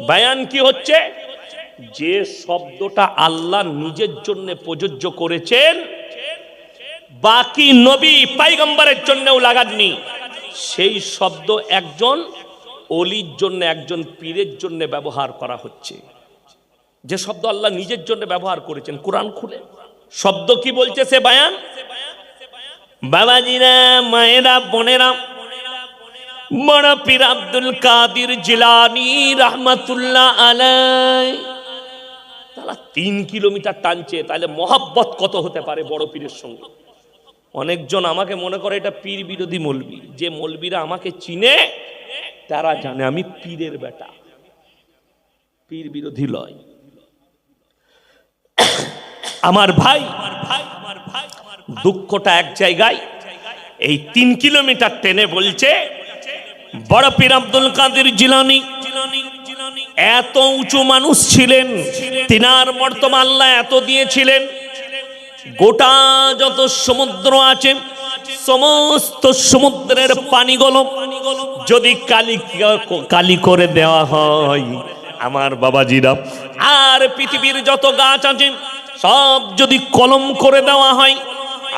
বায়ান কি হচ্ছে? যে শব্দটা আল্লাহ নিজের জন্য প্রযোজ্য করেছেন, বাকি নবী পয়গম্বরের জন্যও লাগাননি, সেই শব্দ একজন ওলির জন্য, একজন পীরের জন্য ব্যবহার করা হচ্ছে। যে শব্দ আল্লাহ নিজের জন্য ব্যবহার করেছেন, কোরআন খুলে শব্দ কি বলছে সে বায়ান। বাবাজিরা, মায়েরা, বোনেরা, বড় পীর আব্দুল কাদের জিলানী রহমাতুল্লাহ আলাইহি তারা 3 কিলোমিটার টানছে, তাহলে মহব্বত কত হতে পারে বড় পীরের সঙ্গে। অনেকজন আমাকে মনে করে এটা পীর বিরোধী মৌলবি। যে মৌলবিরা আমাকে চিনে তারা জানে আমি পীরের বেটা, পীর বিরোধী লয়। আমার ভাই, দুঃখটা এক জায়গায়, এই 3 কিলোমিটার টেনে বলছে বড় পীর আব্দুল কাদের জিলানী এত উঁচু মানুষ ছিলেন, তিনার মর্তবা আল্লাহ এত দিয়েছিলেন, গোটা যত সমুদ্র আছে সমস্ত সমুদ্রের পানিগুলো যদি কালি করে দেওয়া হয় আমার বাবাজিরা, আর পৃথিবীর যত গাছ আছে সব যদি কলম করে দেওয়া হয়,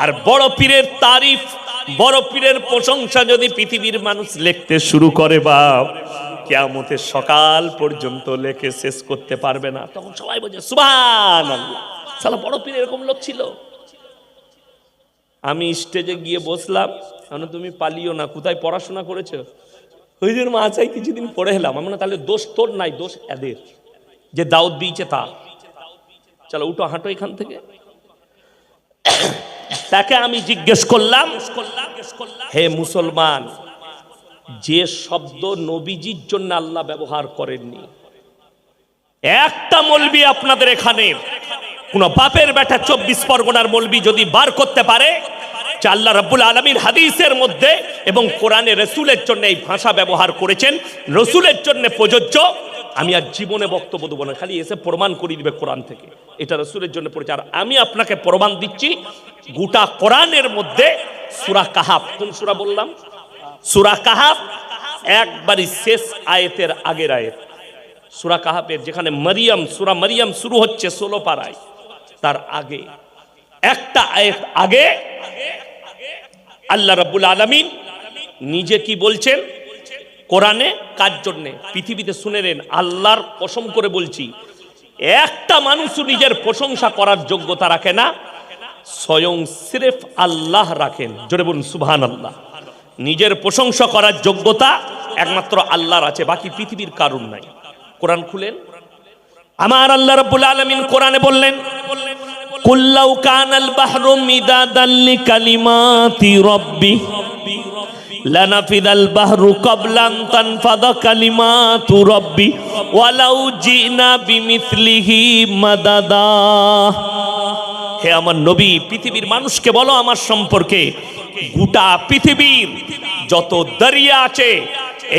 আর বড় পীরের তারিফ, বড় পীরের প্রশংসা যদি পৃথিবীর মানুষ লিখতে শুরু করে, বাপ কিয়ামতের সকাল পর্যন্ত লেখে শেষ করতে পারবে না। তখন সবাই বলছে সুবহানাল্লাহ, সালা বড় পীর এরকম লোক ছিল। আমি স্টেজে গিয়ে বসলাম, তুমি পালিও না, কোথায় পড়াশোনা করেছো? হুজুর মাছাই কিছুদিন পড়ে এলাম। আমি না, তাহলে দোষ তোর নাই, দোষ এদের, যে দাউদ দিয়েছে তা। চলো উঠো, হাঁটো এখান থেকে। তাকে আমি জিজ্ঞেস করলাম, হে মুসলমান, যে শব্দ নবীজির জন্য আল্লাহ ব্যবহার করেননি, একটা মৌলবি আপনাদের এখানে কোন বাপের বেটা 24 পরগনার মৌলবি যদি বার করতে পারে যে আল্লাহ রাব্বুল আলামিন হাদিসের মধ্যে এবং কোরআনে রাসূলের জন্য এই ভাষা ব্যবহার করেছেন, রাসূলের জন্য প্রযোজ্য, আমি আর জীবনে বক্তব্য দেব না, খালি এসে প্রমাণ করিয়ে দিবে কোরআন থেকে এটা রাসূলের জন্য পড়েছে। আর আমি আপনাকে প্রমাণ দিচ্ছি, গোটা কোরআনের মধ্যে সূরা কাহাফ, কোন সূরা বললাম? সূরা কাহাফ, একবারই শেষ আয়াতের আগের আয়াত সূরা কাহাফের, যেখানে মারিয়াম, সূরা মারিয়াম শুরু হচ্ছে 16 পারায়, তার আগে একটা আয়াত আগে আল্লাহ রাব্বুল আলামিন নিজে কি বলছেন কোরআনে, কার জন্য? পৃথিবীতে শুনে নেন, আল্লাহর কসম করে বলছি, একটা মানুষও নিজের প্রশংসা করার যোগ্যতা রাখে না, স্বয়ং সিরেফ আল্লাহ রাখেন। জোরে বলুন সুবহানাল্লাহ। নিজের প্রশংসা করার যোগ্যতা একমাত্র আল্লাহর আছে, বাকি পৃথিবীর কারণ নাই। কোরআন খুলেন, আমার আল্লাহ রাব্বুল আলামিন কোরআনে বললেন, কুল লাউ কানাল বাহরু মিদাদাল লিকালিমাতি রাব্বি লানাফিদাল বাহরু ক্বাবলা আন তানফাদা কালিমাতু রাব্বি ওয়ালাউ জিনা বিমিসলিহি মাদাদা। হে আমার নবী, পৃথিবীর মানুষকে বলো আমার সম্পর্কে, গোটা পৃথিবীর যত দরিয়া আছে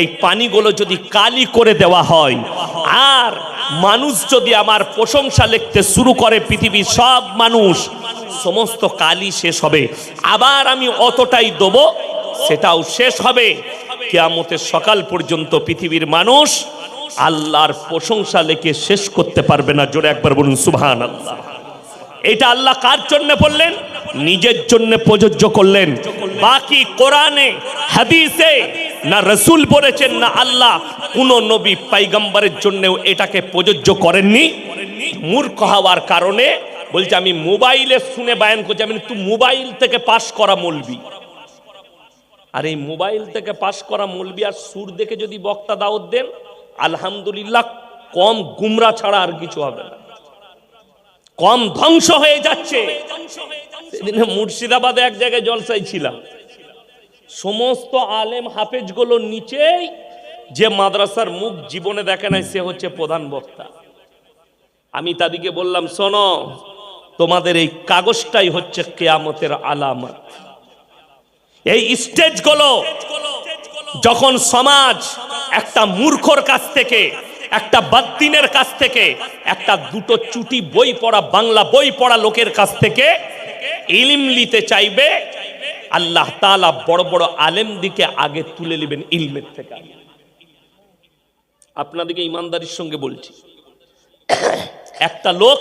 এই পানিগুলো যদি কালি করে দেওয়া হয়, আর মানুষ যদি আমার প্রশংসা লিখতে শুরু করে, পৃথিবীর সব মানুষ, সমস্ত কালি শেষ হবে, আবার আমি অতটাই দেব, সেটাও শেষ হবে। কিয়ামতের সকাল পর্যন্ত পৃথিবীর মানুষ আল্লাহর প্রশংসা লিখে শেষ করতে পারবে না। জোরে একবার বলুন সুবহানাল্লাহ। এটা আল্লাহ কার জন্য বললেন? নিজের জন্য প্রযোজ্য করলেন। বাকি কোরআনে হাদিসে না রাসূল বলেছেন, না আল্লাহ কোন নবী পয়গম্বরের জন্যও এটাকে প্রযোজ্য করেননি। মূর্খ হওয়ার কারণে বলছে আমি মোবাইলে শুনে বায়ান করছি। আমি তুই মোবাইল থেকে পাস করা মৌলবি, আর এই মোবাইল থেকে পাস করা মৌলবি আর সুর দেখে যদি বক্তা দাওয়াত দেন, আলহামদুলিল্লাহ কম গুমরা ছাড়া আর কিছু হবে না, কম ধ্বংস হয়ে যাচ্ছে। সেদিনে মুর্শিদাবাদে এক জায়গায় জলসায় ছিলাম, সমস্ত আলেম হাফেজ গুলো নিচেই, যে মাদ্রাসার মুখ জীবনে দেখে নাই সে হচ্ছে প্রধান বক্তা। আমি তাদেরকে বললাম, শোনো, তোমাদের এই কাগজটাই হচ্ছে কিয়ামতের আলামত। এই স্টেজগুলো যখন সমাজ একটা মূর্খর কাছ থেকে, একটা বাদ্দিনের কাছ থেকে, একটা দুটো চুটি বই পড়া, বাংলা বই পড়া লোকের কাছ থেকে ইলম নিতে চাইবে, আল্লাহ তাআলা বড় বড় আলেম দিকে আগে তুলে নেবেন ইলমের থেকে। আপনাদেরকে ইমানদারির সঙ্গে বলছি, একটা লোক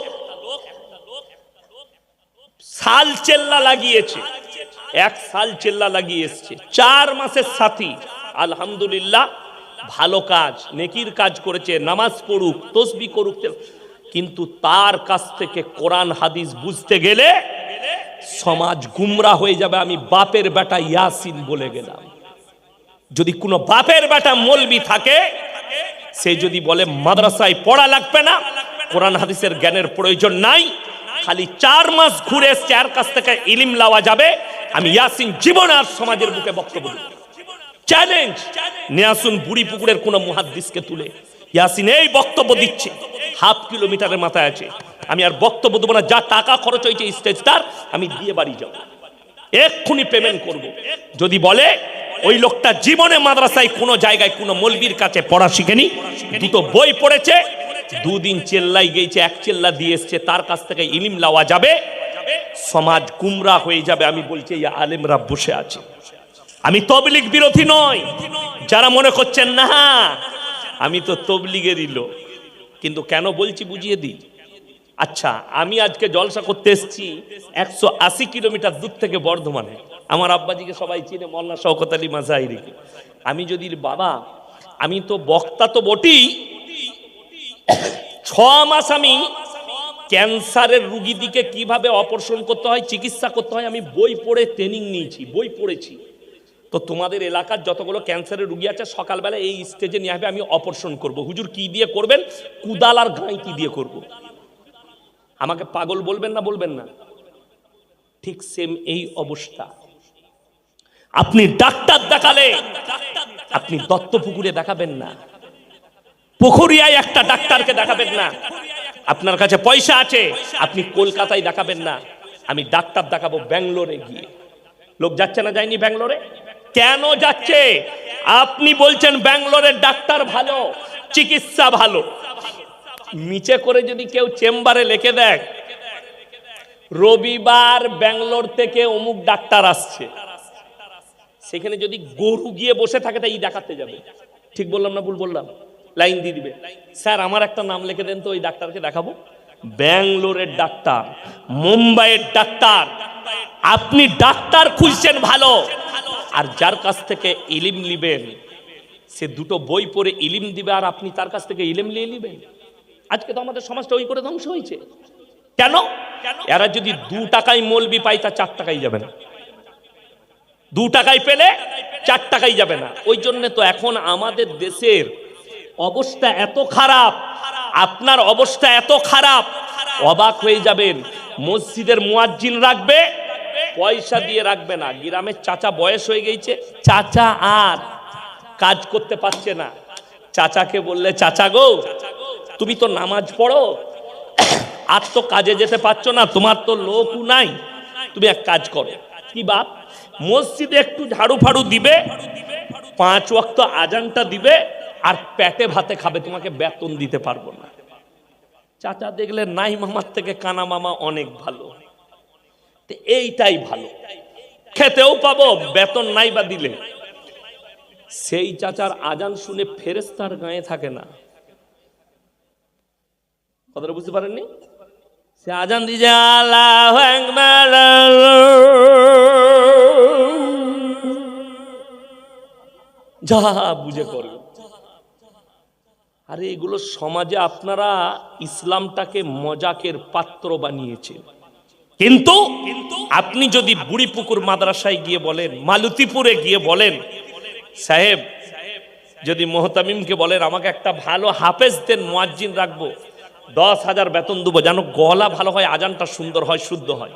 সাল চেল্লা লাগিয়েছে, 1 সাল চেল্লা লাগিয়ে এসছে, 4 মাসের সাথী, আলহামদুলিল্লাহ ভালো কাজ, নেকির কাজ করেছে, নামাজ পড়ুক, তসবিহ করুক, কিন্তু তার কাছ থেকে কোরআন হাদিস বুঝতে গেলে সমাজ গুমরা হয়ে যাবে। আমি বাপের বেটা ইয়াসিন বলে গেলাম। যদি কোনো বাপের বেটা মৌলবি থাকে, সে যদি বলে মাদ্রাসায় পড়া লাগবে না, কোরআন হাদিসের জ্ঞানের প্রয়োজন নাই, খালি 4 মাস ঘুরে এসছে, এর কাছ থেকে ইলম লওয়া যাবে, আমি ইয়াসিন জীবন আর সমাজের বুকে বক্তব্য দেব। চ্যালেঞ্জ নিয়ে আসুন বুড়ি পুকুরের কোন মুহাদ্দিসকে তুলে, ইয়াসিন এই বক্তব্য দিচ্ছে, 1/2 কিলোমিটারের মাথায় আছে, আমি আর বক্তব্য দেবো না, যা টাকা খরচ হয়েছে স্টেজটার আমি দিয়ে বাড়ি যাব, এক্ষুনি পেমেন্ট করব। যদি বলে ওই লোকটা জীবনে মাদ্রাসায় কোনো জায়গায় কোনো মৌলবীর কাছে পড়া শিখেনি, 2টো বই পড়েছে, 2 দিন চেল্লাই গিয়েছে, 1 চেল্লা দিয়ে এসছে, তার কাছ থেকে ইলম লওয়া যাবে, সমাজ গুমরা হয়ে যাবে। আমি বলছি এই আলেমরা বসে আছে। আমি তবলিগ বিরোধী নয়, যারা মনে করছেন না আমি তো তবলিগেরই লোক, কিন্তু কেন বলছি বুঝিয়ে দিই। আচ্ছা, আমি আজকে জলসা করতে এসেছি 180 কিলোমিটার দূর থেকে বর্ধমানে। আমার আব্বাজিকে সবাই চিনে, মোল্লা শওকত আলী মাজাহিরিকে। আমি যদি বাবা, আমি তো বক্তা তো বটেই, 6 মাস আমি ক্যান্সারের রুগীদিকে কিভাবে অপারেশন করতে হয়, চিকিৎসা করতে হয়, আমি বই পড়ে ট্রেনিং নিয়েছি, বই পড়েছি। তো তোমাদের এলাকার যতগুলো ক্যান্সারের রুগী আছে, সকালবেলা এই স্টেজে নিয়ে আসবে, আমি অপারেশন করব। হুজুর কি দিয়ে করবেন? কুদাল আর গাঁইতি দিয়ে করব। আমাকে পাগল বলবেন না? বলবেন না? ঠিক সেম এই অবস্থা। আপনি ডাক্তার দেখালে আপনি দত্তপুকুরে দেখাবেন না, পুকুরিয়ায় একটা ডাক্তারকে দেখাবেন না। আপনার কাছে পয়সা আছে, আপনি কলকাতায় দেখাবেন না, আমি ডাক্তার দেখাবো ব্যাঙ্গালোরে গিয়ে। লোক যাচ্ছে না, যায়নি ব্যাঙ্গালোরে? কেন যাচ্ছে? আপনি বলছেন ব্যাঙ্গালোরের ডাক্তার ভালো, চিকিৎসা ভালো। নিচে করে যদি কেউ চেম্বারে লিখে দেয় রবিবার ব্যাঙ্গালোর থেকে অমুক ডাক্তার আসছে, সেখানে যদি গরু গিয়ে বসে থাকে তাই দেখাতে যাবে। ঠিক বললাম না ভুল বললাম? লাইন দিয়ে দিবে, স্যার আমার একটা নাম লিখে দেন তো, ওই ডাক্তারকে দেখাবো। ব্যাঙ্গালোরের ডাক্তার, মুম্বাইয়ের ডাক্তার। আপনি ডাক্তার খুঁজছেন ভালো, আর যার কাছ থেকে ইলিম নিবেন সে 2টো বই পড়ে ইলিম দিবে, আর আপনি তার কাছ থেকে ইলিম নিয়ে নিবেন। আজকে তো আমাদের সমাজটা ওই করে ধ্বংস হয়েছে। কেন? এরা যদি 2 টাকায় মৌলবি পায়, তা 4 টাকায় যাবে না। 2 টাকায় পেলে 4 টাকায় যাবে না। ওই জন্য তো এখন আমাদের দেশের অবস্থা এত খারাপ, আপনার অবস্থা এত খারাপ, অবাক হয়ে যাবেন। মসজিদের মুয়াজ্জিন রাখবে, পয়সা দিয়ে রাখবে না। গ্রামের চাচা বয়স হয়ে গেছে, চাচা আর কাজ করতে পারছে না। চাচাকে বললে, চাচা গো তুমি তো নামাজ পড়ো, আর তো কাজে যেতে পারছো না, তোমার তো লোকও নাই, তুমি এক কাজ করো। কি বাপ? মসজিদে একটু ঝাড়ু ফাড়ু দিবে, 5 ওয়াক্ত আজানটা দিবে, আর পেটে ভাতে খাবে, তোমাকে বেতন দিতে পারবো না। চাচা দেখলে নাই মামার থেকে কানা মামা অনেক ভালো, এইটাই ভালো, খেতেও পাবো, বেতন নাই বা দিলে। সেই চাচার আজান শুনে ফেরেশতার গায়ে থাকে না। কথাটা বুঝতে পারেননি? সে আজান দিয়ে আল্লাহু আকবার, যা বুঝে করবে। আরে এগুলো সমাজে আপনারা ইসলামটাকে মজাকের পাত্র বানিয়েছেন। কিন্তু আপনি যদি বুড়িপুকুর মাদ্রাসায় গিয়ে বলেন, মালতীপুরে গিয়ে বলেন, সাহেব যদি মোহতামিমকে বলেন আমাকে একটা ভালো হাফেজ দেন, মুয়াজ্জিন রাখবো, 10,000 বেতন দেবো, যেন গলা ভালো হয়, আজানটা সুন্দর হয়, শুদ্ধ হয়।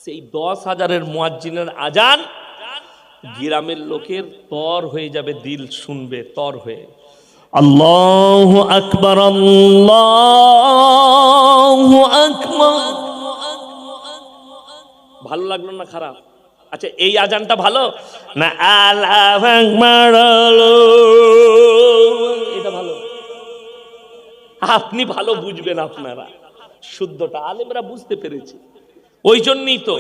সেই 10,000-এর মুয়াজ্জিনের আজান গ্রামের লোকের তর হয়ে যাবে, দিল শুনবে তর হয়ে। আল্লাহু আকবার, আল্লাহু আকবার। ভালো লাগলো না? খারাপ? আচ্ছা এই আজানটা ভালো না? আল্লাহু আকবার, এটা ভালো? আপনি ভালো বুঝবেন, আপনারা শুদ্ধটা আলেমরা বুঝতে পেরেছে। ওই জন্যই তো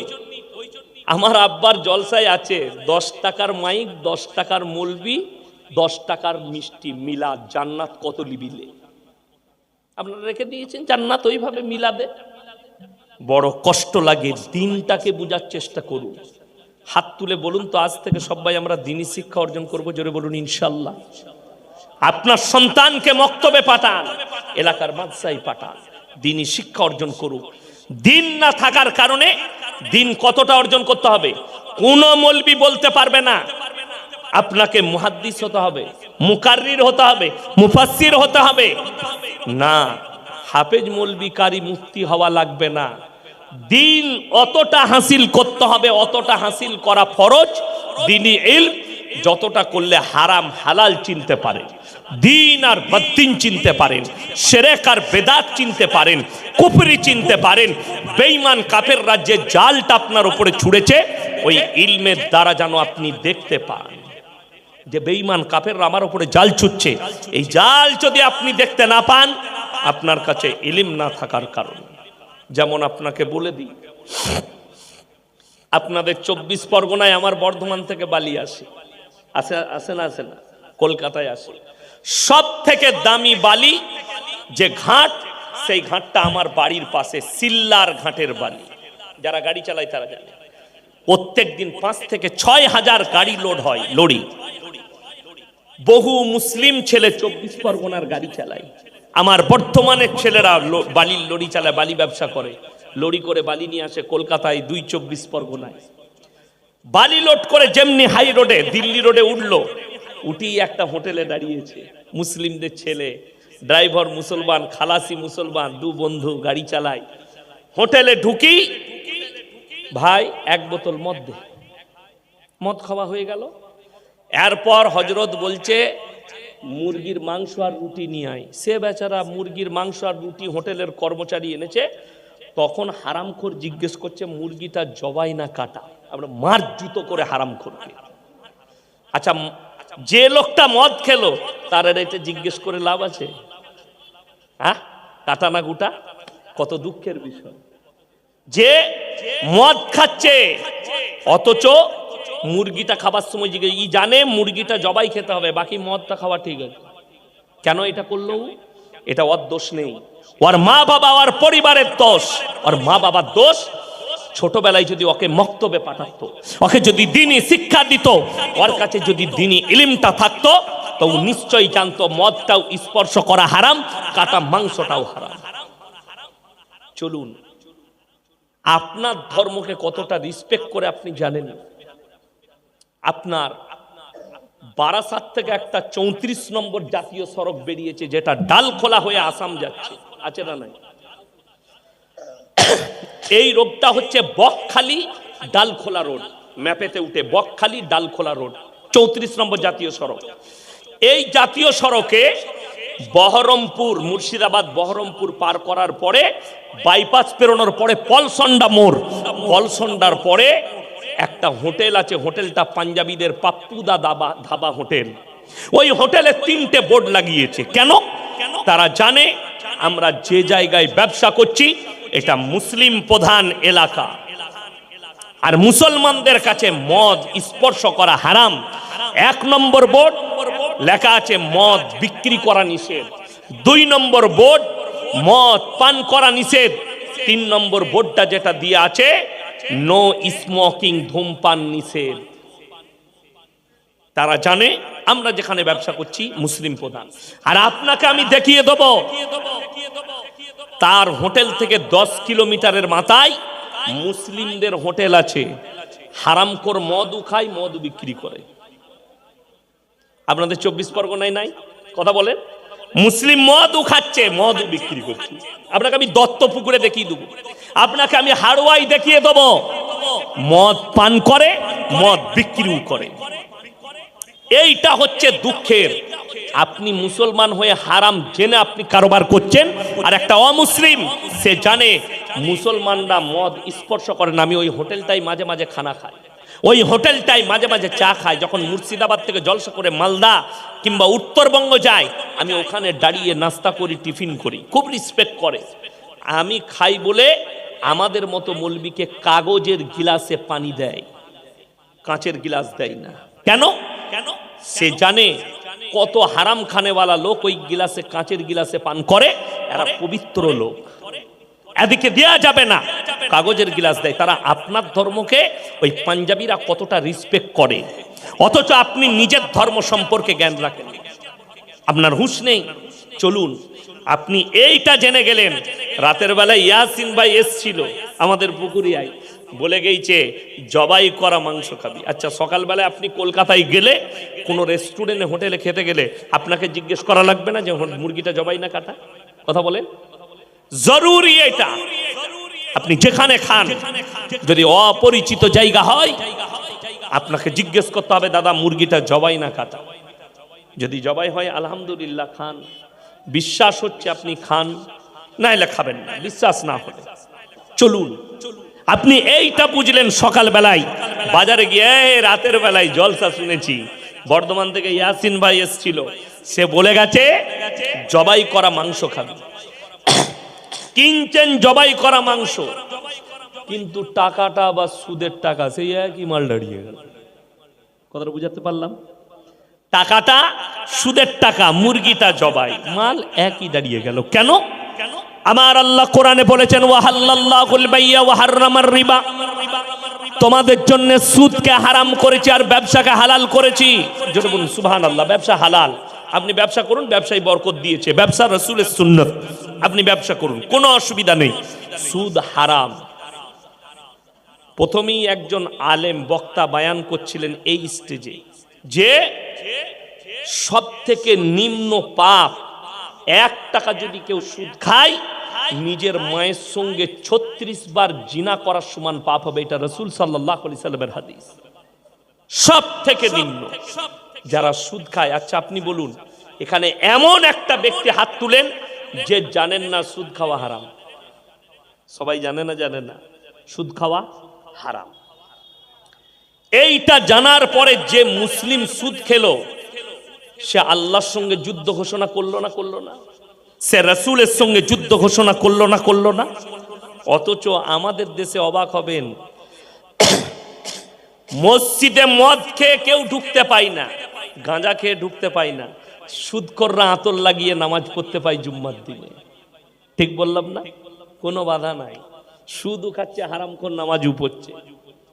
আমার আব্বার জলসায় আছে 10 টাকার মাইক, 10 টাকার মৌলবি, 10 টাকার মিষ্টি মিলাদ জান্নাত কত লিবিলে আপনারা রেখে দিয়েছেন জান্নাত ওইভাবে মিলাদে। বড় কষ্ট লাগে, দিনটাকে বোঝার চেষ্টা করুন। হাত তুলে বলুন তো আজ থেকে সবাই আমরা দ্বীনি শিক্ষা অর্জন করব, জোরে বলুন ইনশাআল্লাহ। আপনার সন্তানকে মক্তবে পাঠান, এলাকার মাদ্রাসায় পাঠান, দ্বীনি শিক্ষা অর্জন করুক। দিন না থাকার কারণে দিন কতটা অর্জন করতে হবে কোন মৌলবি বলতে পারবে না। আপনাকে মুহাদ্দিস হতে হবে, মুকাররির হতে হবে, মুফাসসির হতে হবে না, হাফেজ মৌলবি কারি মুফতি হওয়া লাগবে না। দিন অতটা হাসিল করতে হবে, অতটা হাসিল করা ফরজ। দ্বীনি ইলম যতটা করলে হারাম হালাল চিনতে পারেন, দিন আর বদ্দিন চিনতে পারেন, শিরক আর বেদাত চিনতে পারেন, কুফরি চিনতে পারেন। বেঈমান কাফের রাজ্যে জালটা আপনার উপরে ছুঁড়েছে, ওই ইলমের দ্বারা যেন আপনি দেখতে পান যে বেঈমান কাফেররা আমার উপরে জাল ছুটছে। এই জাল যদি আপনি দেখতে না পান, আপনার কাছে ইলম না থাকার কারণে। যেমন আপনাকে বলে দিই, আপনাদের 24 পরগনায় আমার বর্ধমান থেকে বালি আসে, আসে না কলকাতায় আসে। সব থেকে দামি বালি যে ঘাট, সেই ঘাটটা আমার বাড়ির পাশে, সিল্লার ঘাটের বালি। যারা গাড়ি চালায় তারা জানে, প্রত্যেক দিন 5 থেকে 6 হাজার গাড়ি লোড হয়, লরি। বহু মুসলিম ছেলে 24 পরগনার গাড়ি চালায়। আমার বর্তমানের ছেলেরা বালির লরি চালায়, বালি ব্যবসা করে, লরি করে বালি নিয়ে আসে কলকাতায়, 24 পরগনায় বালি লোড করে। যেমনি হাই রোডে দিল্লি রোডে উঠলো, উঠি একটা হোটেলে দাঁড়িয়েছে, মুসলিমদের ছেলে, ড্রাইভার মুসলমান, খালাসি মুসলমান, 2 বন্ধু গাড়ি চালায়। হোটেলে ঢুকি, ভাই 1 বোতল মদ দে। মদ খাওয়া হয়ে গেল। এরপর হযরত বলছে মুরগির মাংস আর রুটি নিয়ে আয়। সে বেচারা মুরগির মাংস আর রুটি হোটেলের কর্মচারী এনেছে। তখন হারামখোর জিজ্ঞেস করছে মুরগিটা জবাই না কাটা। আমরা মার জুতো করে হারামখোরকে। আচ্ছা, যে লোকটা মদ খেলো তার এটা জিজ্ঞেস করে লাভ আছে? হ্যাঁ, কাটা না গুটা? কত দুঃখের বিষয় যে মদ খাচ্ছে, অথচ মুরগিটা খাবার সময় জিজ্ঞেস, ই জানে মুরগিটা জবাই খেতে হবে, বাকি মদটা খাওয়া ঠিক আছে। কেন এটা করলো? এটা ওর দোষ নেই, ওর মা বাবা, ওর পরিবারের দোষ। ওর মা বাবার দোষ। ছোটবেলায় যদি ওকে মক্তবে পাঠাতো, ওকে যদি দ্বীনি শিক্ষা দিত, ওর কাছে যদি দ্বীনি ইলমটা থাকতো, তো নিশ্চয়ই জানতো মদটাও স্পর্শ করা হারাম, কাটা মাংসটাও হারাম। চলুন, আপনার ধর্মকে কতটা রেসপেক্ট করে আপনি জানেন। আপনার বারাসাত থেকে একটা 34 নম্বর জাতীয় সড়ক বেরিয়েছে, যেটা ডালখোলা হয়ে আসাম যাচ্ছে, আছে না নাই? এই রোডটা হচ্ছে বকখালি ডালখোলা রোড, ম্যাপেতে উঠে বকখালি ডালখোলা রোড, 34 নম্বর জাতীয় সড়ক। এই জাতীয় সড়কে বহরমপুর, মুর্শিদাবাদ বহরমপুর পার করার পরে, বাইপাস পেরোনোর পরে পলসন্ডা মোড়, পলসন্ডার পরে একটা হোটেল আছে, হোটেলটা পাঞ্জাবিদের পাপ্পুদা ধাবা হোটেল। ওই হোটেলে 3টে বোর্ড লাগিয়েছে। কেন? তারা জানে আমরা যে জায়গায় ব্যবসা করছি এটা মুসলিম প্রধান এলাকা, আর মুসলমানদের কাছে মদ স্পর্শ করা হারাম। 1 নম্বর বোর্ড লেখা আছে মদ বিক্রি করা নিষেধ। 2 নম্বর বোর্ড মদ পান করা নিষেধ। 3 নম্বর বোর্ডটা যেটা দিয়ে আছে নো স্মোকিং, ধূমপান নিষেধ। তারা জানে আমরা যেখানে ব্যবসা করছি মুসলিম প্রধান। আর আপনাকে আমি দেখিয়ে দেব, তার হোটেল থেকে 10 কিলোমিটারের মাথায় মুসলিমদের হোটেল আছে, হারামখোর মদও খায়, মদ বিক্রি করে। আপনাদের 24 পরগনায় নাই? কথা বলেন। মুসলিম মদও খাচ্ছে, মদও বিক্রি করছে। আপনাকে আমি দত্তপুকুরে দেখিয়ে দেবো, আপনাকে আমি হাড়োয়াই দেখিয়ে দেবো, মদ পান করে, মদ বিক্রিও করে। এইটা হচ্ছে দুঃখের। আপনি মুসলমান হয়ে হারাম জেনে আপনি কারবার করছেন, আর একটা অমুসলিম সে জানে মুসলমানরা মদ স্পর্শ করে না। আমি ওই হোটেলটাই মাঝে মাঝে খানা খাই, ওই হোটেলটাই মাঝে মাঝে চা খাই। যখন মুর্শিদাবাদ থেকে জলসা করে মালদা কিংবা উত্তরবঙ্গ যাই, আমি ওখানে দাঁড়িয়ে নাস্তা করি, টিফিন করি, খুব রেসপেক্ট করে। আমি খাই বলে আমাদের মতো মৌলবীকে কাগজের গিলাসে পানি দেয়, কাঁচের গিলাস দেয় না। কেন? সে জানে কত হারাম খানেওয়ালা লোক ওই গিলাসে, কাঁচের গিলাসে পান করে, এরা পবিত্র লোক, এদিকে দেয়া যাবে না, কাগজের গিলাস দেয়। তারা আপনার ধর্মকে, ওই পাঞ্জাবিরা কতটা রেসপেক্ট করে, অথচ আপনি নিজের ধর্ম সম্পর্কে জ্ঞান রাখেন, আপনার হুঁশ নেই। চলুন, আপনি এইটা জেনে গেলেন। রাতের বেলায় ইয়াসিন ভাই এসছিল আমাদের পুকুরিয়ায়, বলে গেছে জবাই করা মাংস খাবি। আচ্ছা, সকালবেলায় আপনি কলকাতায় গেলে কোনো রেস্টুরেন্টে, হোটেলে খেতে গেলে আপনাকে জিজ্ঞেস করা লাগবে না যে মুরগিটা জবাই না কাটা? কথা বলেন, জরুরি এটা। আপনি যেখানে খান, যদি অপরিচিত জায়গা হয়, আপনাকে জিজ্ঞেস করতে হবে দাদা মুরগিটা জবাই না কাটা। যদি জবাই হয় আলহামদুলিল্লাহ খান, বিশ্বাস হচ্ছে আপনি খান, নাইলে খাবেন না, বিশ্বাস না হলে। চলুন, আপনি এইটা বুঝলেন সকাল বেলায়। বাজারে গিয়ে রাতের বেলায় জলসা শুনেছি, বর্ধমান থেকে ইয়াসিন ভাই এসেছিল, সে বলে গেছে জবাই করা মাংস খাবে। কিনছেন জবাই করা মাংস, কিন্তু টাকাটা বা সুদের টাকা সেই একই মাল দাঁড়িয়ে গেল। কথাটা বুঝাতে পারলাম? টাকাটা সুদের টাকা, মুরগিটা জবাই, মাল একই দাঁড়িয়ে গেল। কেন? আমার আল্লাহ কোরআনে বলেছেন ওয়াহাল্লাল্লাহুল বাইয়া ওয়া হাররামার রিবা, তোমাদের জন্য সুদকে হারাম করেছি আর ব্যবসাকে হালাল করেছি। জোরে বলুন সুবহানাল্লাহ। ব্যবসা হালাল, আপনি ব্যবসা করুন, ব্যবসায় বরকত দিয়েছে, ব্যবসা রাসূলের সুন্নাত, আপনি ব্যবসা করুন, কোনো অসুবিধা নেই। সুদ হারাম। প্রথমেই একজন আলেম বক্তা বায়ান করছিলেন এই স্টেজে যে সব থেকে নিম্ন পাপ, 1 টাকা যদি কেউ সুদ খায়, নিজের মায়ের সঙ্গে 36 বার জিনা করার সমান পাপ হবে। এটা রাসূল সাল্লাল্লাহু আলাইহি সাল্লামের হাদিস। সব থেকে নিম্ন যারা সুদ খায়। আচ্ছা, আপনি বলুন, এখানে এমন একটা ব্যক্তি হাত তুলেন যে জানেন না সুদ খাওয়া হারাম? সবাই জানে না? জানে না সুদ খাওয়া হারাম। এইটা জানার পরে যে মুসলিম সুদ খেলো, সে আল্লাহর সঙ্গে যুদ্ধ ঘোষণা করলো না? করলো না? সে রাসূলের সঙ্গে যুদ্ধ ঘোষণা করলো না? করলো না? অথচ আমাদের দেশে অবাক হবেন, মসজিদে মদ খেয়ে কেউ ঢুকতে পায় না, গাঁজা খেয়ে ঢুকতে পায় না, সুদখোররা আতর লাগিয়ে নামাজ পড়তে পায় জুম্মার দিনে। ঠিক বললাম না? কোনো বাধা নাই। সুদও খাচ্ছে, হারামখোর নামাজও পড়ছে,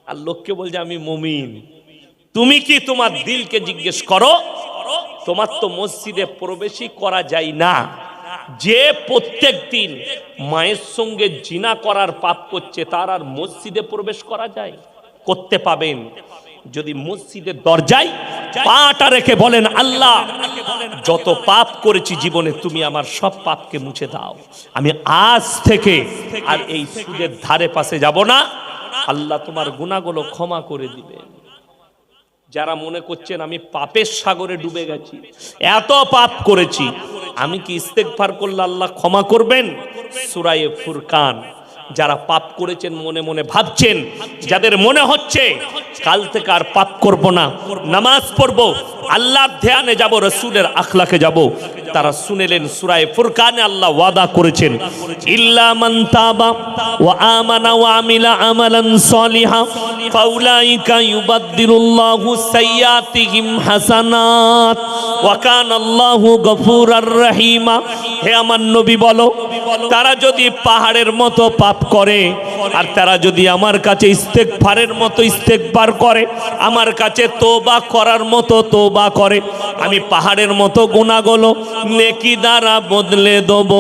আর লোককে বলছে আমি মুমিন। তুমি কি তোমার দিলকে জিজ্ঞেস করো? তোমার তো মসজিদে প্রবেশই করা যায় না। যে প্রত্যেক দিন মায়ের সঙ্গে জিনা করার পাপ করছে, তার আর মসজিদে প্রবেশ করা যায়? করতে পাবেন যদি মসজিদের দরজায় পাটা রেখে বলেন, আল্লাহ যত পাপ করেছি জীবনে, তুমি আমার সব পাপকে মুছে দাও, আমি আজ থেকে আর এই সুদের ধারে পাশে যাব না। আল্লাহ তোমার গুনাহগুলো ক্ষমা করে দিবেন। যারা মনে করছেন আমি পাপের সাগরে ডুবে গেছি, এত পাপ করেছি, আমি কি ইস্তেগফার করলে আল্লাহ ক্ষমা করবেন? সূরা ফুরকান। যারা পাপ করেছেন মনে মনে ভাবছেন, যাদের মনে হচ্ছে কাল থেকে আর পাপ করব না, নামাজ পড়ব, আল্লাহর ধ্যানে যাব, রাসূলের আখলাকে যাব, তারা শুনেলেন সূরা ফুরকানে আল্লাহ ওয়াদা করেছেন, ইল্লা মান তাবা ওয়া আমানা ওয়া আমিলা আমালান সলিহা ফাউলাইকা ইউবাদদিলুল্লাহু সাইয়্যাতিহিম হাসানাত ওয়া কানাল্লাহু গফুরার রহিমা। হে আমার নবী বলো, তারা যদি পাহাড়ের মতো পাপ করে, আর তারা যদি আমার কাছে ইস্তেগফারের মতো ইস্তেগফার করে, আমার কাছে তওবা করার মতো তওবা করে, আমি পাহাড়ের মতো গুনাহগুলো নেকি দ্বারা বদলে দেব।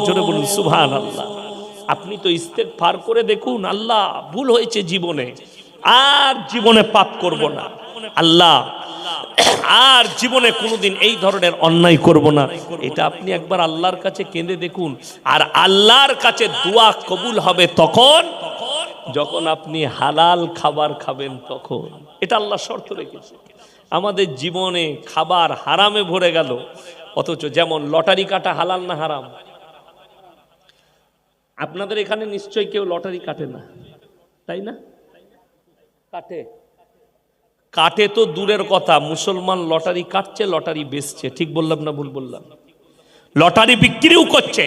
জোরে বলুন সুবহানাল্লাহ। আপনি তো ইস্তেগফার করে দেখুন, আল্লাহ ভুল হয়েছে জীবনে, আর জীবনে পাপ করব না, আল্লাহ আর জীবনে কোনোদিন এই ধরনের অন্যায় করব না। এটা আপনি একবার আল্লাহর কাছে কেঁদে দেখুন। আর আল্লাহর কাছে দোয়া কবুল হবে তখন যখন আপনি হালাল খাবার খাবেন, তখন। এটা আল্লাহ শর্ত রেখেছে। আমাদের জীবনে খাবার হারামে ভরে গেল, অথচ যেমন লটারি কাটা হালাল না হারাম? আপনাদের এখানে নিশ্চয়ই কেউ লটারি কাটে না, তাই না? কাটে? কাটে তো দূরের কথা, মুসলমান লটারি কাটছে, লটারি বেচছে। ঠিক বললাম না ভুল বললাম? লটারি বিক্রিও করছে।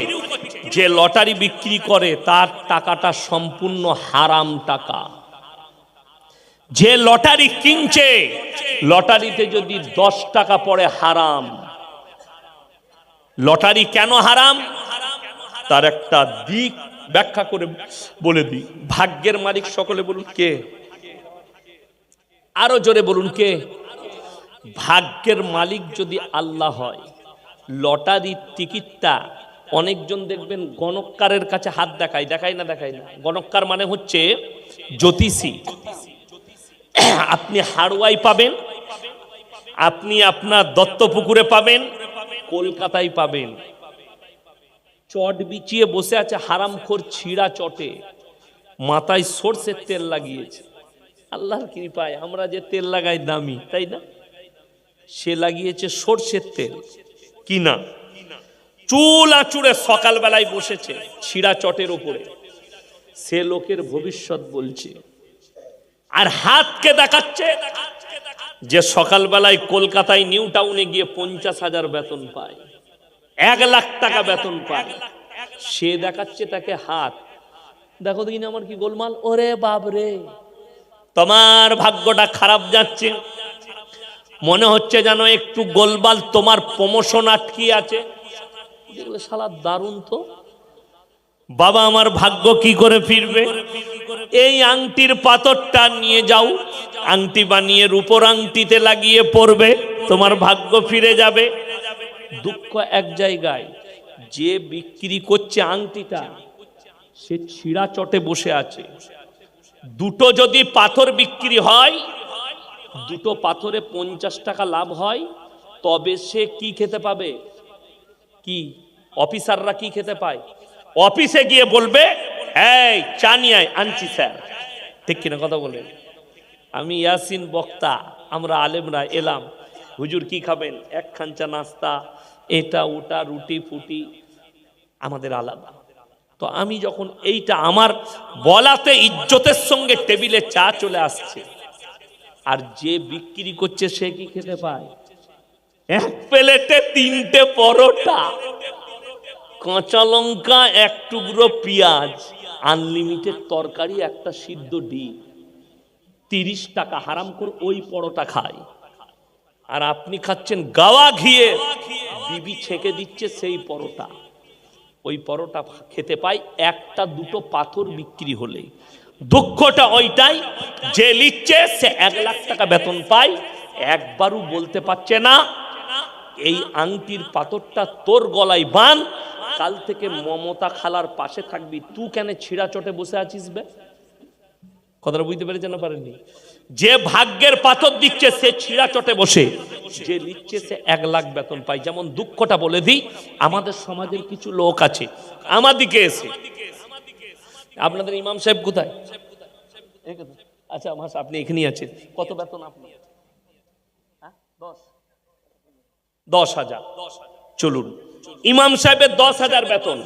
যে লটারি বিক্রি করে তার টাকাটা সম্পূর্ণ হারাম টাকা। যে লটারি কিনছে, লটারিতে যদি 10 টাকা পড়ে হারাম। লটারি কেন হারাম তার একটা দিক ব্যাখ্যা করে বলে দিই। ভাগ্যের মালিক সকলে বলুন কে? আরো জোরে বলুন কে? ভাগ্যের মালিক যদি আল্লাহ হয়, লটারির টিকিটটা অনেকজন দেখবেন গণককারের কাছে হাত দেখায়, দেখায় না? দেখায় না। গণককার মানে হচ্ছে জ্যোতিষী। আপনি হাড়োয়ায় পাবেন, আপনি আপনার দত্তপুকুরে পাবেন, কলকাতায় পাবেন। চট বিছিয়ে বসে আছে হারামখোর ছিঁড়া চটে, মাথায় সরষের তেল লাগিয়েছে। আল্লাহর কৃপায় আমরা যে তেল লাগাই দামি, তাই না? সে লাগিয়েছে সরষের তেল কিনা, চুল আঁচুড়ে সকালবেলায় বসেছে ছিঁড়া চটের উপরে। সে লোকের ভবিষ্যৎ বলছে আর হাতকে দেখাচ্ছে যে সকালবেলায় কলকাতায় নিউ টাউনে গিয়ে 50,000 বেতন পায়, 1 লাখ টাকা বেতন পায়। সে দেখাচ্ছে তাকে হাত, দেখো দেখিনি আমার কি গোলমাল। ওরে বাবরে, তোমার ভাগ্যটা খারাপ যাচ্ছে, মনে হচ্ছে যেন একটু গোলমাল, তোমার প্রমোশন আটকে আছে। দেখলে শালা দারুণ তো, বাবা আমার ভাগ্য কি করে ফিরবে? এই আংটির পাথরটা নিয়ে যাও, আংটি বানিয়ে রূপোর আংটিতে লাগিয়ে পড়বে, তোমার ভাগ্য ফিরে যাবে। দুঃখ এক জায়গায়, যে বিক্রি করছে আংটিটা সে ছিঁড়া চটে বসে আছে। দুটো যদি পাথর বিক্রি হয়, দুটো পাথরে 50 টাকা লাভ হয়, তবে সে কি খেতে পাবে? কি অফিসাররা কি খেতে পায়? অফিসে গিয়ে বলবে এই চা নিয়ে আয়, আনছি স্যার। ঠিক কিনা কথা বলে? আমি ইয়াসিন বক্তা, আমরা আলেমরা এলাম, হুজুর কি খাবেন? 1 খাঞ্চা নাস্তা, এটা ওটা, রুটি ফুটি, আমাদের আলাদা। তো আমি যখন এইটা আমার বলাতে ইজ্জতের সঙ্গে টেবিলে চা চলে আসছে, আর যে বিক্রি করছে সে কি খেতে পায়? 1 প্লেটে 3টে পরোটা, কাঁচা লঙ্কা, 1 টুকরো পেঁয়াজ, আনলিমিটেড তরকারি, একটা সিদ্ধ ডিম, 30 টাকা। হারাম করে ওই পরোটা খায়। আর আপনি খাচ্ছেন গাওয়া ঘিয়ে, বিবি ছেঁকে দিচ্ছে সেই পরোটা। ওই পরোটা খেতে পাই 1টা 2টো পাথর বিক্রি হলে। দুঃখটা ওইটাই, যে লিচ্ছে সে 1 লাখ টাকা বেতন পায়, একবারও বলতে পারছে না এই আংটির পাথরটা তোর গলায় বান, কাল থেকে মমতা খালার পাশে থাকবি, তুই কেন ছিঁড়া চটে বসে আছিস বে? কথাটা বুঝতে পেরেছেন না পারেননি? যে ভাগ্যের পাথর দিচ্ছে সে ছিঁড়া চটে বসে, যে নিচ্ছে সে 1 লাখ বেতন পায়। যেমন দুঃখটা বলে দিই, আমাদের সমাজের কিছু লোক আছে আমার দিকে এসে, আপনাদের ইমাম সাহেব কোথায়? আচ্ছা মাস আপনি এখানেই আছেন, কত বেতন আপনি? 10,000। চলুন, ইমাম সাহেবের 10,000 বেতন।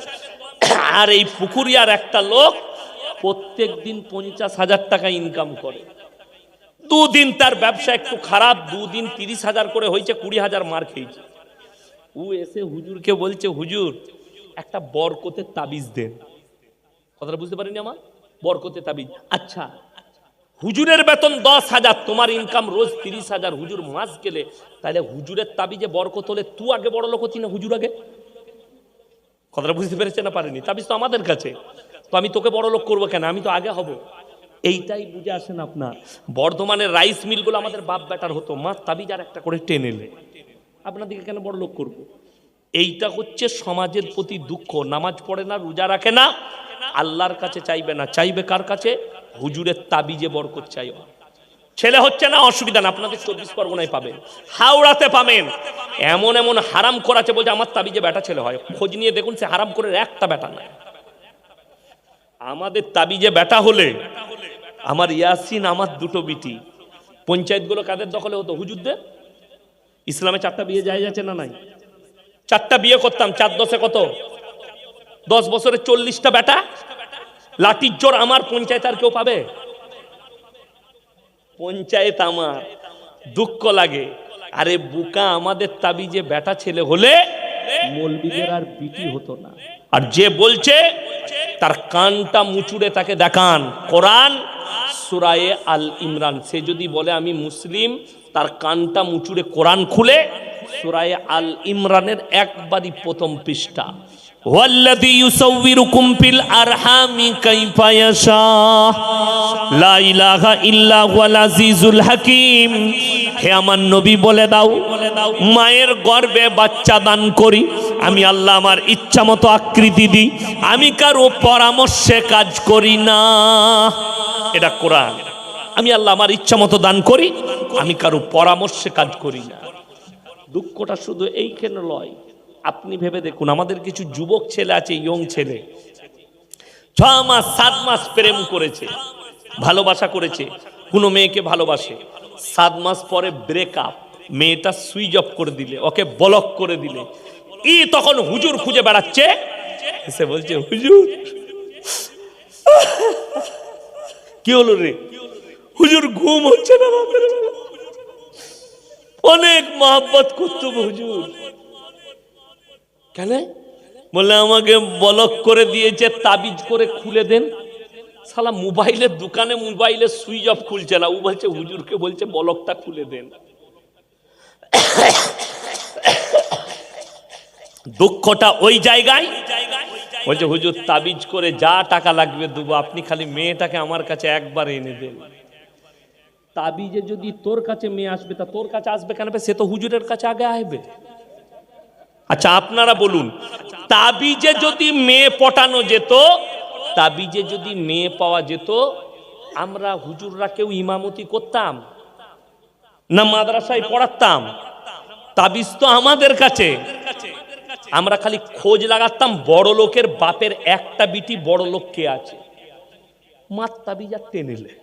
আর এই পুকুরিয়ার একটা লোক প্রত্যেক দিন 50,000 টাকা ইনকাম করে। 2 দিন তার ব্যবসা একটু খারাপ, 2 দিন 30,000 করে হয়েছে, 20,000 মার খেয়েছে। ও এসে হুজুরকে বলছে, হুজুর একটা বরকতের তাবিজ দেন। কথাটা বুঝতে পারেনি আমার? বরকতের তাবিজ। আচ্ছা, হুজুরের বেতন 10,000, তোমার ইনকাম রোজ 30,000, হুজুর মাস গেলে, তাহলে হুজুরের তাবিজে বরকত হলে তুই আগে বড় লোক হচ্ছি না হুজুর আগে? কথাটা বুঝতে পেরেছে না পারেনি? তাবিজ তো আমাদের কাছে, তো আমি তোকে বড় লোক করবো কেন? আমি তো আগে হব। এইটাই বুঝে আসেন আপনার। বর্ধমানের রাইস মিলগুলো আমাদের বাপ বেটার হতো, মা তাবিজ আর একটা করে টেনে এলে, আপনাদেরকে কেন বড় লোক করবো? এইটা হচ্ছে সমাজের প্রতি দুঃখ। নামাজ পড়ে না, রোজা রাখে না, আল্লাহর কাছে চাইবে না, চাইবে কার কাছে? হুজুরের তাবিজে বরকত চাই। ছেলে হচ্ছে না, অসুবিধা না, আপনাদের 24 পরগনায় পাবেন, হাওড়াতে পাবেন। এমন এমন হারাম করাছে, বলছে আমার তাবিজে বেটা ছেলে হয়। খোঁজ নিয়ে দেখুন, সে হারাম করে একটা বেটা নাই। আমাদের তাবিজে বেটা হলে, আমার ইয়াসিন, আমার 2টো বিটি, পঞ্চায়েতগুলো কাদের দখলে হতো? হুজুরদের। ইসলামে 4টা বিয়ে যায় যাচ্ছে না নাই? 4টা বিয়ে করতাম, 4 10 কত? 10 বছরে 40টা বেটা। লাঠির জোর আমার, পঞ্চায়েত আর কেউ পাবে? পঞ্চায়েত আমার। দুঃখ লাগে, আরে বুকা, আমাদের তাবিজে বেটা ছেলে হলে মৌলবীদের আর বিটি হতো না। আর যে বলছে তার কানটা মুচুড়ে তাকে দেখান, কোরআন সূরায়ে আল ইমরান। সে যদি বলে আমি মুসলিম, তার কানটা মুচুরে কোরআন খুলে সূরায়ে আল ইমরানের একবারই প্রথম পৃষ্ঠা, ওয়াল্লাযী ইউসাউবিরুকুম ফিল আরহামি কাইফা ইয়াশা লা ইলাহা ইল্লা হুয়াল আজিজুল হাকীম। হে আমার নবী বলে দাও, মায়ের গর্ভে বাচ্চা দান করি, আমি আল্লাহ আমার ইচ্ছা মতো আকৃতি দিই, আমি কারো পরামর্শে কাজ করি না। এটা কোরআন। আমি আল্লাহ আমার ইচ্ছা মতো দান করি, আমি কারো পরামর্শে কাজ করি না। দুঃখটা শুধু এইখানে লয়, আপনি ভেবে দেখুন, আমাদের কিছু যুবক ছেলে আছে, ইয়ং ছেলে, 6 মাস 7 মাস প্রেম করেছে, ভালোবাসা করেছে, কোনো মেয়েকে ভালোবাসে, 7 মাস পরে ব্রেকআপ, মেয়েটা সুইচ অফ করে দিলে, ওকে ব্লক করে দিলে, তখন হুজুর খুঁজে বেড়াচ্ছে, এসে বলছে হুজুর কি হলো রে হুজুর, ঘুম হচ্ছে না, অনেক মহব্বত করতো হুজুর। কেন? বলে আমাকে ব্লক করে দিয়েছে, তাবিজ করে খুলে দেন। শালা মোবাইলের দোকানে মোবাইলের সুইচ অফ খুলছে না, ও বলছে হুজুরকে বলছে ব্লকটা খুলে দেন। দুঃখটা ওই জায়গায়, বলছে হুজুর তাবিজ করে যা টাকা লাগবে দেবো, আপনি খালি মেয়েটাকে আমার কাছে একবার এনে দেন। তাবিজে যদি তোর কাছে মেয়ে আসবে, তা তোর কাছে আসবে কেন? সে তো হুজুরের কাছে আগে আসবে। আচ্ছা আপনারা বলুন, তাবিজে যদি মেয়ে পটানো যেত, তাবিজে যদি মেয়ে পাওয়া যেত, আমরা হুজুররা কেউ ইমামতি করতাম না, মাদ্রাসায় পড়াতাম? তাবিজ তো আমাদের কাছে, আমরা খালি খোঁজ লাগাতাম বড় লোকের বাপের একটা বিটি বড় লোক কে আছে, মার তাবিজ আর টেনেলে।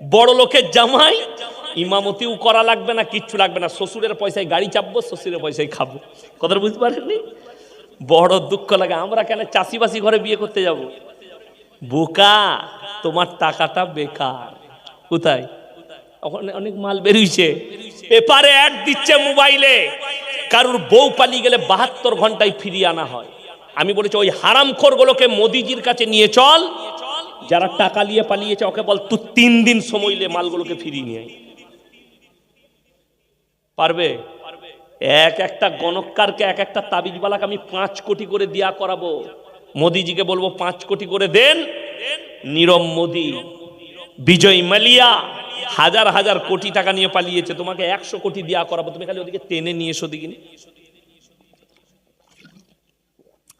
বড় লোকের জামাই, ইমামতিও করা লাগবে না, কিচ্ছু লাগবে না, শ্বশুরের পয়সায় গাড়ি চাপবো, শ্বশুরের পয়সায় খাবো। কথা বুঝতে পারেননি? বড় দুঃখ লাগে, আমরা কেন চাষিবাসী ঘরে বিয়ে করতে যাব? বোকা, তোমার টাকাটা বেকার। কোথায়? ওখানে অনেক মাল বেরিয়েছে, পেপারে অ্যাড দিচ্ছে মোবাইলে, কারুর বউ পালিয়ে গেলে 72 ঘন্টায় ফিরিয়ে আনা হয়। আমি বলেছি ওই হারামখোরগুলোকে মোদিজির কাছে নিয়ে চল, যারা টাকা নিয়ে পালিয়েছে ওকে বল তুই 3 দিন সময় লে মালগুলোকে ফিরিয়ে নিয়ে আয়। পারবে? এক একটা গণককারকে, এক একটা তাবিজওয়ালাকে আমি 5 কোটি করে দিয়া করাবো। মোদিজিকে বলবো 5 কোটি করে দেন। নীরব মোদি, বিজয় মালিয়া হাজার হাজার কোটি টাকা নিয়ে পালিয়েছে, তোমাকে 100 কোটি দিয়া করাবো, তুমি খালি ওদিকে টেনে নিয়ে এসো দিকিনি।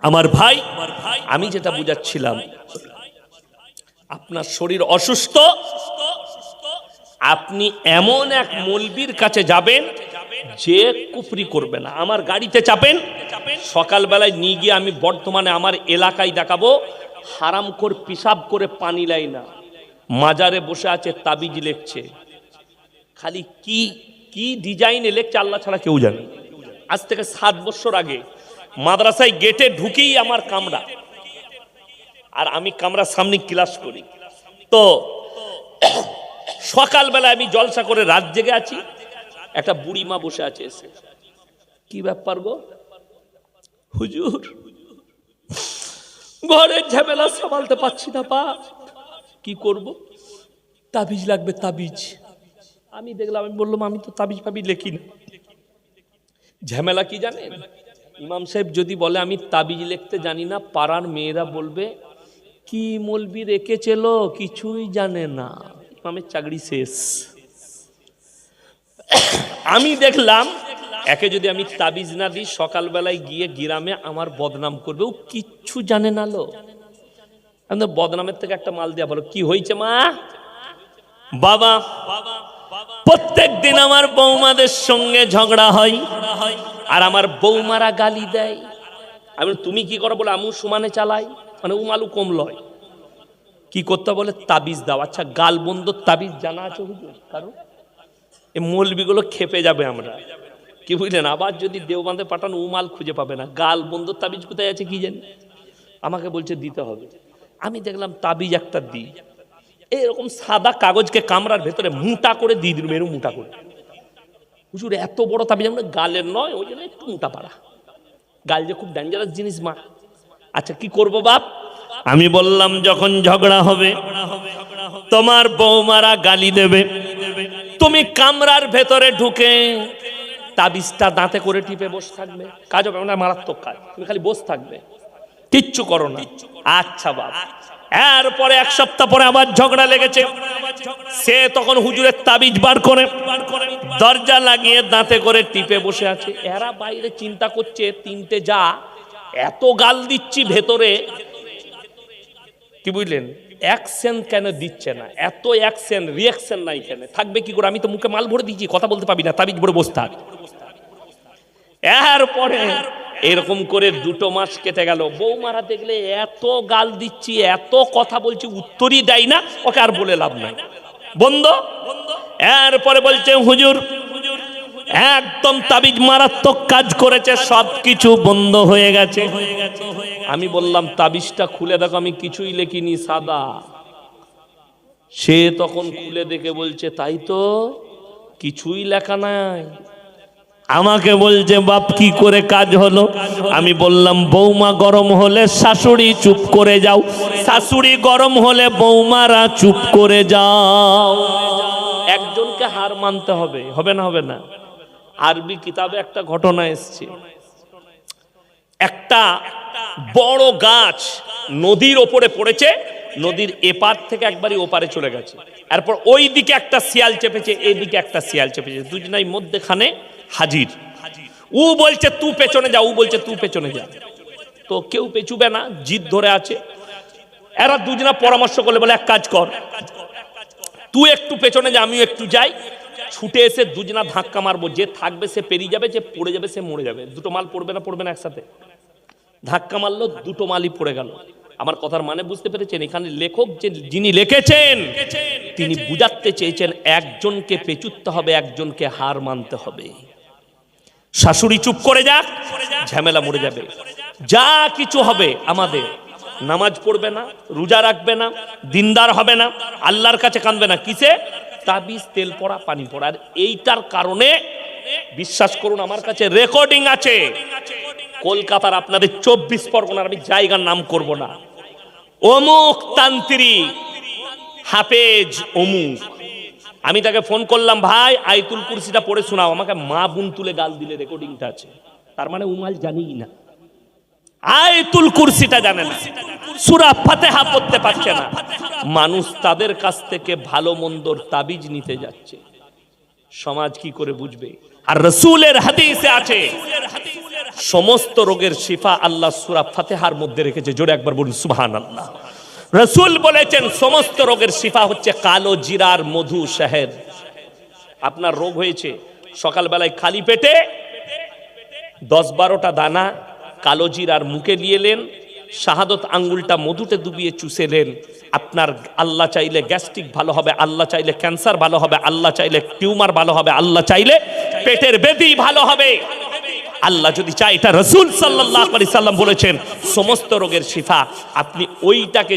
আমার ভাই, আমি যেটা বুঝাচ্ছিলাম, আপনার শরীর অসুস্থ, আপনি এমন এক মৌলবীর কাছে যাবেন যে কুফরি করবে না। আমার গাড়িতে চাপেন, সকালবেলায় নিয়ে গিয়ে আমি বর্তমানে আমার এলাকায় দেখাবো, হারামখোর পিসাব করে পানি লাই না, মাজারে বসে আছে, তাবিজ লেখছে, খালি কি কি ডিজাইনে লেখছে আল্লাহ ছাড়া কেউ জানে। আজ থেকে 7 বছর আগে মাদ্রাসায় গেটে ঢুকেই আমার কামরা, আর আমি কামরার সামনে ক্লাস করি, তো সকালবেলা আমি জলসা করে রাত জেগে আছি, একটা বুড়ি মা বসে আছে, এসে কি ব্যাপার গো হুজুর, ঘরের ঝামেলা সামালতে পারছি না, পা কি করব, তাবিজ লাগবে, তাবিজ। আমি দেখলাম, আমি বললাম আমি তো তাবিজ ফাবিজ লেখি না। ঝামেলা কি জানেন? ইমাম সাহেব যদি বলে আমি তাবিজ লিখতে জানি না, পাড়ার মেয়েরা বলবে কি মৌলবি রেখেছিল, কিছুই জানে না, ইমামের চাকরি শেষ। আমি দেখলাম একে যদি আমি তাবিজ না দিই, সকালবেলায় গিয়ে গ্রামে আমার বদনাম করবে, ও কিচ্ছু জানে না লো। বদনামের থেকে একটা মাল দেওয়া, বলো কি হয়েছে মা? বাবা, প্রত্যেক দিন আমার বৌমাদের সঙ্গে ঝগড়া হয়, আর আমার বৌমারা গালি দেয়। আমি তুমি কি করো? বলে আমি সমানে চালাই, মানে উমালু কম লয়। কি করতে বলে? তাবিজ দাও। আচ্ছা, গাল বন্ধ তাবিজ জানা আছে হুজুর কারণ? এই মৌলবিগুলো খেপে যাবে আমরা, কি বুঝলেন? আবার যদি দেওবান্ধে পাঠান, উমাল খুঁজে পাবে না, গাল বন্ধ তাবিজ কোথায় আছে কি জানি, আমাকে বলছে দিতে হবে। আমি দেখলাম তাবিজ একটা দিই, এরকম সাদা কাগজকে কামরার ভেতরে মোটা করে দিয়ে দিল, মেরু মোটা করে। হুজুর এত বড় তাবিজ, আমরা গালের নয়, ওই জন্য একটু মোটা পাড়া। গাল যে খুব ডেঞ্জারাস জিনিস মা। আচ্ছা কি করব বাপ? আমি বললাম যখন ঝগড়া হবে তোমার বৌমারা গালি দেবে, তুমি কামরার ভেতরে ঢুকে তাবিজটা দাঁতে করে টিপে বসে থাকবে। কাজ হবে না, মারাত্মক কাজ। তুমি খালি বসে থাকবে, কিচ্ছু করো না। আচ্ছা বাবা। এরপরে এক সপ্তাহ পরে আবার ঝগড়া লেগেছে। সে তখন হুজুরের তাবিজ বার করে দরজা লাগিয়ে দাঁতে করে টিপে বসে আছে। এরা বাইরে চিন্তা করছে, তিনটে যা এত গাল দিচ্ছি ভেতরে, কি বুঝলেন, অ্যাকশন কেন দিচ্ছে না, এত অ্যাকশন রিঅ্যাকশন নাই কেন, থাকবে কি করে? আমি তো মুখে মাল ভরে দিচ্ছি, কথা বলতে পাবি না, তাবিজ ভরে বসে থাক। এরপরে এরকম করে 2 মাস কেটে গেল। বৌমারা দেখলে এত গাল দিচ্ছি, এত কথা বলছি, উত্তরই দেয় না, ওকে আর বলে লাভ নাই, বন্ধ। এরপরে বলছে হুজুর একদম তাবিজ মারাত্মক কাজ করেছে, সব কিছু বন্ধ হয়ে গেছে। আমি বললাম তাবিজটা খুলে দেখো, আমি কিছুই লিখিনি, সাদা। সে তখন খুলে দেখে বলছে তাই তো, কিছুই লেখা নাই। আমাকে বলছে বাপ কি করে কাজ হলো? আমি বললাম বৌমা গরম হলে শাশুড়ি চুপ করে যাও, শাশুড়ি গরম হলে বৌমারা চুপ করে যাও। একজনকে হার মানতে হবে, হবে না? হবে না? আরবি কিতাবে একটা ঘটনা এসছে। একটা বড় গাছ নদীর ওপরে পড়েছে, নদীর এপার থেকে একবারই ওপারে চলে গেছে। এরপর ওই দিকে একটা শিয়াল চেপেছে, এইদিকে একটা শিয়াল চেপেছে, দুজনাই মধ্যখানে হাজির। ও বলছে তুই পেছনে যা, ও বলছে তুই পেছনে যা। তো কেউ পেছুবে না, জিদ ধরে আছে। এরা দুজনা পরামর্শ করলে বলে এক কাজ কর, তুই একটু পেছনে যা, আমিও একটু যাই। ছুটে এসে দুজনা ধাক্কা মারবো, যে থাকবে সে পেরিয়ে যাবে, যে পড়ে যাবে সে মরে যাবে। 2টো মাল পড়বে না, পড়বে না একসাথে। ধাক্কা মারলো, 2টো মালই পড়ে গেল। আমার কথার মানে বুঝতে পেরেছেন? এখানে লেখক যিনি লিখেছেন তিনি বুঝাতে চেয়েছেন একজনকে পেছুতে হবে, একজনকে হার মানতে হবে। শাশুড়ি চুপ করে যাক, ঝামেলা মরে যাবে। যা কিছু হবে আমাদের, নামাজ পড়বে না, রোজা রাখবে না, দিনদার হবে না, আল্লাহর কাছে কাঁদবে না, কিসে? তাবিজ, তেল পড়া, পানি পড়া। আর এইটার কারণে বিশ্বাস করুন, আমার কাছে রেকর্ডিং আছে, কলকাতার আপনাদের 24 পরগনার, আমি জায়গার নাম করব না, অমুক তান্ত্রিক হাফেজ অমুক, আমি তাকে ফোন করলাম, ভাই আয়াতুল কুরসিটা পড়ে শোনাও। আমাকে মা বোন তুলে গাল দিলে, রেকর্ডিংটা আছে। তার মানে উমাল জানিই না, আয়াতুল কুরসিটা জানে না, সূরা ফাতিহা পড়তে পারছে না। মানুষ তাদের কাছ থেকে ভালো মন্দর তাবিজ নিতে যাচ্ছে, সমাজ কি করে বুঝবে? আর রাসূলের হাদিসে আছে সমস্ত রোগের শিফা আল্লাহ সূরা ফাতিহার মধ্যে রেখেছে। জোরে একবার বলুন সুবহানাল্লাহ। রাসূল বলেছেন সমস্ত রোগের শিফা হচ্ছে কালো জিরার মধু শহদ। আপনার রোগ হয়েছে, সকালবেলায় খালি পেটে 10-12টা দানা কালো জিরার মুখে নিয়েলেন, শাহাদত আঙ্গুলটা মধুতে ডুবিয়ে চুষেলেন। আপনার আল্লাহ চাইলে গ্যাস্ট্রিক ভালো হবে, আল্লাহ চাইলে ক্যান্সার ভালো হবে, আল্লাহ চাইলে টিউমার ভালো হবে, আল্লাহ চাইলে পেটের ব্যাধি ভালো হবে। আল্লাহ যদি চায়, এটা রাসূল সাল্লাল্লাহু আলাইহি সাল্লাম বলেছেন সমস্ত রোগের শিফা। আপনি ওইটাকে